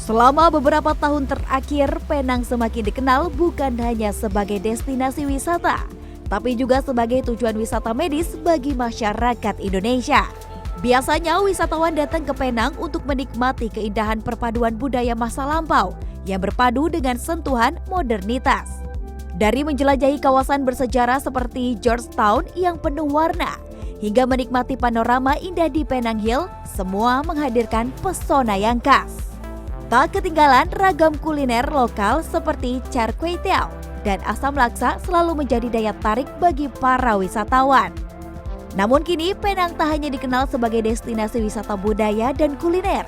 Selama beberapa tahun terakhir, Penang semakin dikenal bukan hanya sebagai destinasi wisata, tapi juga sebagai tujuan wisata medis bagi masyarakat Indonesia. Biasanya wisatawan datang ke Penang untuk menikmati keindahan perpaduan budaya masa lampau yang berpadu dengan sentuhan modernitas. Dari menjelajahi kawasan bersejarah seperti Georgetown yang penuh warna, hingga menikmati panorama indah di Penang Hill, semua menghadirkan pesona yang khas. Tak ketinggalan ragam kuliner lokal seperti char kway teow dan asam laksa selalu menjadi daya tarik bagi para wisatawan. Namun kini Penang tak hanya dikenal sebagai destinasi wisata budaya dan kuliner.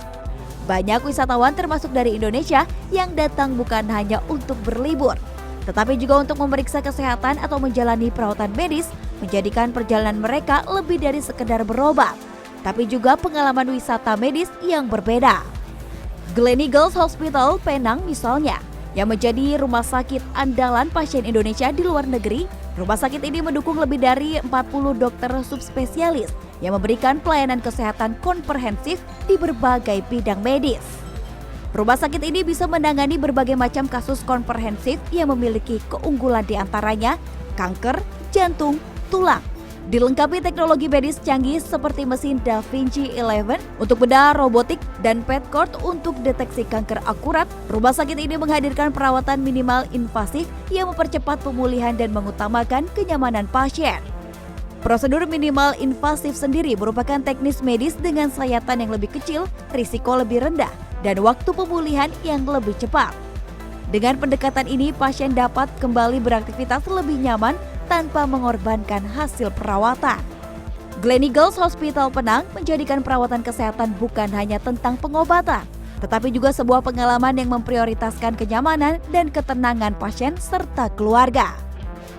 Banyak wisatawan termasuk dari Indonesia yang datang bukan hanya untuk berlibur, tetapi juga untuk memeriksa kesehatan atau menjalani perawatan medis, menjadikan perjalanan mereka lebih dari sekedar berobat, tapi juga pengalaman wisata medis yang berbeda. Gleneagles Hospital Penang misalnya, yang menjadi rumah sakit andalan pasien Indonesia di luar negeri. Rumah sakit ini mendukung lebih dari 40 dokter subspesialis yang memberikan pelayanan kesehatan komprehensif di berbagai bidang medis. Rumah sakit ini bisa menangani berbagai macam kasus komprehensif yang memiliki keunggulan di antaranya kanker, jantung, tulang. Dilengkapi teknologi medis canggih seperti mesin Da Vinci 11 untuk bedah robotik dan PET cord untuk deteksi kanker akurat, rumah sakit ini menghadirkan perawatan minimal invasif yang mempercepat pemulihan dan mengutamakan kenyamanan pasien. Prosedur minimal invasif sendiri merupakan teknis medis dengan sayatan yang lebih kecil, risiko lebih rendah, dan waktu pemulihan yang lebih cepat. Dengan pendekatan ini, pasien dapat kembali beraktivitas lebih nyaman tanpa mengorbankan hasil perawatan. Gleneagles Hospital Penang menjadikan perawatan kesehatan bukan hanya tentang pengobatan, tetapi juga sebuah pengalaman yang memprioritaskan kenyamanan dan ketenangan pasien serta keluarga.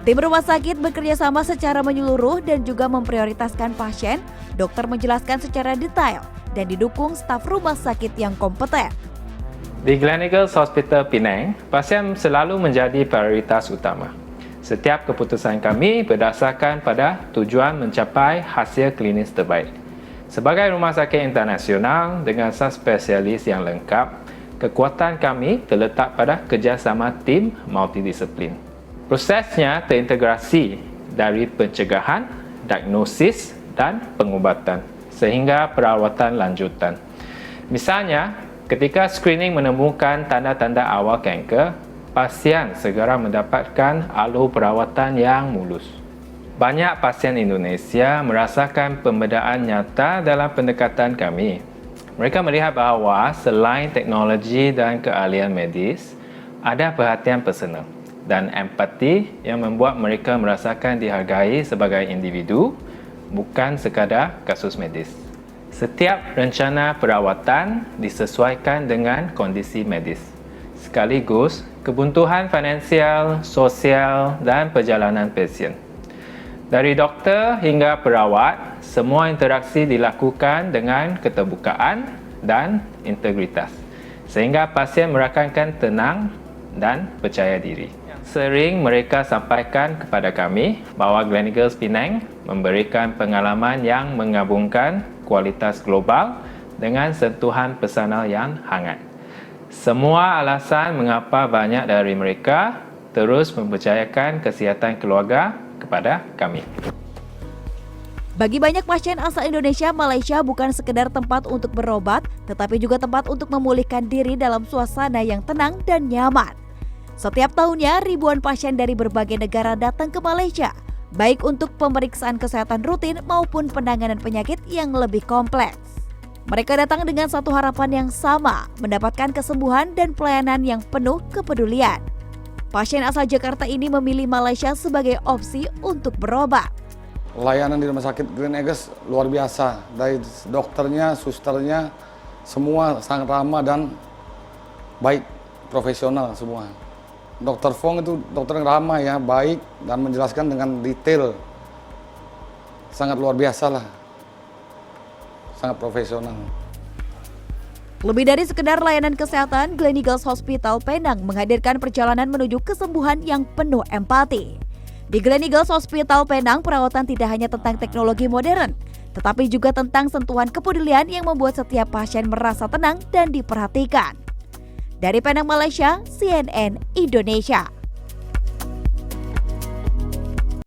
Tim rumah sakit bekerja sama secara menyeluruh dan juga memprioritaskan pasien. Dokter menjelaskan secara detail dan didukung staf rumah sakit yang kompeten. Di Gleneagles Hospital Penang, pasien selalu menjadi prioritas utama. Setiap keputusan kami berdasarkan pada tujuan mencapai hasil klinis terbaik. Sebagai rumah sakit internasional dengan subspesialis yang lengkap, kekuatan kami terletak pada kerjasama tim multidisiplin. Prosesnya terintegrasi dari pencegahan, diagnosis dan pengubatan sehingga perawatan lanjutan. Misalnya, ketika screening menemukan tanda-tanda awal kanker, pasien segera mendapatkan alur perawatan yang mulus. Banyak pasien Indonesia merasakan pembedaan nyata dalam pendekatan kami. Mereka melihat bahawa selain teknologi dan keahlian medis, ada perhatian personal dan empati yang membuat mereka merasakan dihargai sebagai individu, bukan sekadar kasus medis. Setiap rencana perawatan disesuaikan dengan kondisi medis, sekaligus kebutuhan finansial, sosial dan perjalanan pasien. Dari doktor hingga perawat, semua interaksi dilakukan dengan keterbukaan dan integritas, sehingga pasien merasakan tenang dan percaya diri. Sering mereka sampaikan kepada kami bahawa Gleneagles Penang memberikan pengalaman yang menggabungkan kualitas global dengan sentuhan personal yang hangat. Semua alasan mengapa banyak dari mereka terus mempercayakan kesihatan keluarga kepada kami. Bagi banyak pasien asal Indonesia, Malaysia bukan sekedar tempat untuk berobat, tetapi juga tempat untuk memulihkan diri dalam suasana yang tenang dan nyaman. Setiap tahunnya, ribuan pasien dari berbagai negara datang ke Malaysia, baik untuk pemeriksaan kesehatan rutin maupun penanganan penyakit yang lebih kompleks. Mereka datang dengan satu harapan yang sama, mendapatkan kesembuhan dan pelayanan yang penuh kepedulian. Pasien asal Jakarta ini memilih Malaysia sebagai opsi untuk berobat. Layanan di rumah sakit Gleneagles luar biasa. Dari dokternya, susternya, semua sangat ramah dan baik, profesional semua. Dokter Fong itu dokter yang ramah ya, baik dan menjelaskan dengan detail. Sangat luar biasa lah. Sangat profesional. Lebih dari sekedar layanan kesehatan, Gleneagles Hospital Penang menghadirkan perjalanan menuju kesembuhan yang penuh empati. Di Gleneagles Hospital Penang, perawatan tidak hanya tentang teknologi modern, tetapi juga tentang sentuhan kepedulian yang membuat setiap pasien merasa tenang dan diperhatikan. Dari Penang, Malaysia, CNN Indonesia.